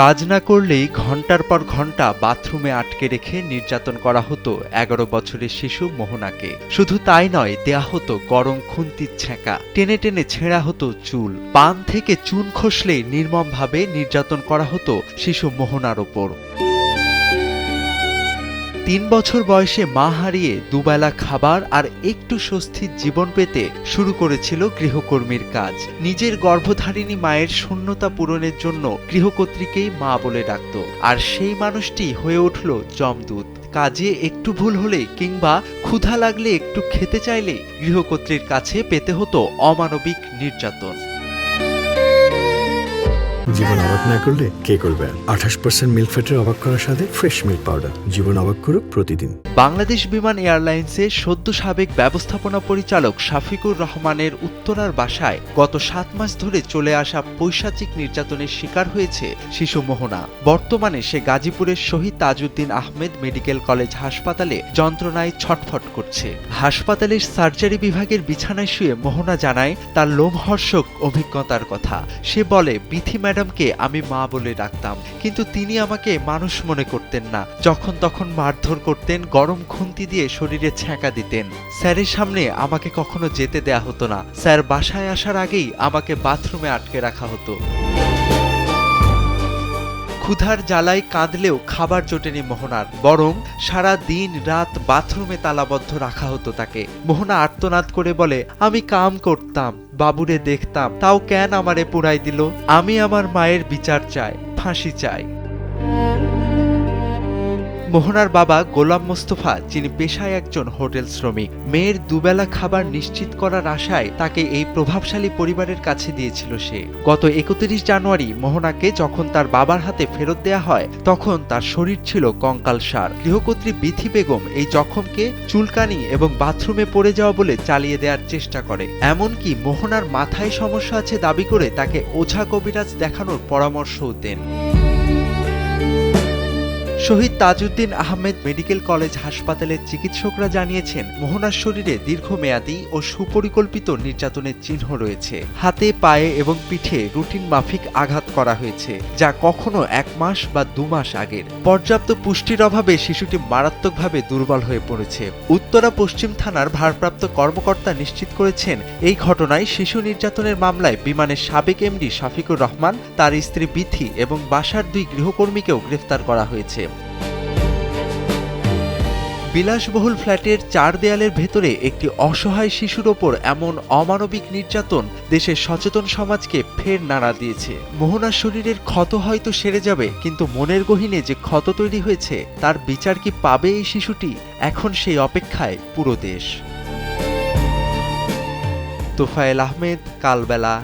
কাজ না করলেই ঘন্টার পর ঘন্টা বাথরুমে আটকে রেখে নির্যাতন করা হতো ১১ বছরের শিশু মোহনাকে। শুধু তাই নয়, দেয়া হতো গরম খুন্তির ছ্যাঁকা, টেনে টেনে ছেঁড়া হতো চুল, পান থেকে চুন খসলেই নির্মমভাবে নির্যাতন করা হতো শিশু মোহনার ওপর। ৩ বছর বয়সে মা হারিয়ে দুবেলা খাবার আর একটু স্বস্তির জীবন পেতে শুরু করেছিল গৃহকর্মীর কাজ। নিজের গর্ভধারিণী মায়ের শূন্যতা পূরণের জন্য গৃহকর্ত্রীকেই মা বলে ডাকত। আর সেই মানুষটি হয়ে উঠল যমদূত। কাজে একটু ভুল হলে কিংবা ক্ষুধা লাগলে একটু খেতে চাইলে গৃহকর্ত্রীর কাছে পেতে হতো অমানবিক নির্যাতন। জীবন অবাক না করলে কে করবে? 28% মিল্ক ফ্যাটের অবাক করার সাথে ফ্রেশ মিল্ক পাউডার। জীবন অবাক করুক প্রতিদিন। বাংলাদেশ বিমান এয়ারলাইন্সের সদ্য সাবেক ব্যবস্থাপনা পরিচালক শাফিকুর রহমানের উত্তরার বাসায় গত ৭ মাস ধরে চলে আসা পৈশাচিক নির্যাতনের শিকার হয়েছে শিশু মোহনা। বর্তমানে সে গাজীপুরের শহীদ তাজউদ্দিন আহমেদ মেডিকেল কলেজ হাসপাতালে যন্ত্রণায় ছটফট করছে। হাসপাতালের সার্জারি বিভাগের বিছানায় শুয়ে মোহনা জানায় তার লোমহর্ষক অভিজ্ঞতার কথা। সে বলে, বিথি ম্যাডামকে আমি মা বলে ডাকতাম, কিন্তু তিনি আমাকে মানুষ মনে করতেন না। যখন তখন মারধর করতেন, গরম খুন্তি দিয়ে শরীরে ছ্যাঁকা দিতেন। স্যারের সামনে আমাকে কখনো যেতে দেয়া হতো না। স্যার বাসায় আসার আগেই আমাকে বাথরুমে আটকে রাখা হতো। ক্ষুধার জ্বালায় কাঁদলেও খাবার জোটেনি মোহনার, বরং সারা দিন রাত বাথরুমে তালাবদ্ধ রাখা হতো তাকে। মোহনা আর্তনাদ করে বলে, আমি কাম করতাম, বাবুরে দেখতাম, তাও কেন আমারে পুড়াই দিল? আমি আমার মায়ের বিচার চাই, ফাঁসি চাই। মোহনার বাবা গোলাম মোস্তফা, যিনি পেশায় একজন হোটেল শ্রমিক, মেয়ের দুবেলা খাবার নিশ্চিত করার আশায় তাকে এই প্রভাবশালী পরিবারের কাছে দিয়েছিল সে। গত ৩১ জানুয়ারি মোহনাকে যখন তার বাবার হাতে ফেরত দেয়া হয়, তখন তার শরীর ছিল কঙ্কালসার। গৃহকর্ত্রী বিথি বেগম এই জখমকে চুলকানি এবং বাথরুমে পড়ে যাওয়া বলে চালিয়ে দেওয়ার চেষ্টা করে। এমনকি মোহনার মাথায় সমস্যা আছে দাবি করে তাকে ওঝা কবিরাজ দেখানোর পরামর্শও দেন। শহীদ তাজউদ্দিন আহমেদ মেডিকেল কলেজ হাসপাতালের চিকিৎসকরা জানিয়েছেন, মোহনার শরীরে দীর্ঘমেয়াদী ও সুপরিকল্পিত নির্যাতনের চিহ্ন রয়েছে। হাতে, পায়ে এবং পিঠে রুটিন মাফিক আঘাত করা হয়েছে, যা কখনো ১ মাস বা ২ মাস আগের। পর্যাপ্ত পুষ্টির অভাবে শিশুটি মারাত্মকভাবে দুর্বল হয়ে পড়েছে। উত্তরা পশ্চিম থানার ভারপ্রাপ্ত কর্মকর্তা নিশ্চিত করেছেন, এই ঘটনায় শিশু নির্যাতনের মামলায় বিমানের সাবেক এমডি শাফিকুর রহমান, তার স্ত্রী বিথি এবং বাসার ২ গৃহকর্মীকেও গ্রেফতার করা হয়েছে। বিলাসবহুল ফ্ল্যাটের ৪ দেয়ালের ভেতরে একটি অসহায় শিশুর ওপর এমন অমানবিক নির্যাতন দেশের সচেতন সমাজকে ফের নাড়া দিয়েছে। মোহনার শরীরের ক্ষত হয়তো সেরে যাবে, কিন্তু মনের গহীনে যে ক্ষত তৈরি হয়েছে তার বিচার কি পাবে এই শিশুটি? এখন সেই অপেক্ষায় পুরো দেশ। তোফায়েল আহমেদ, কালবেলা।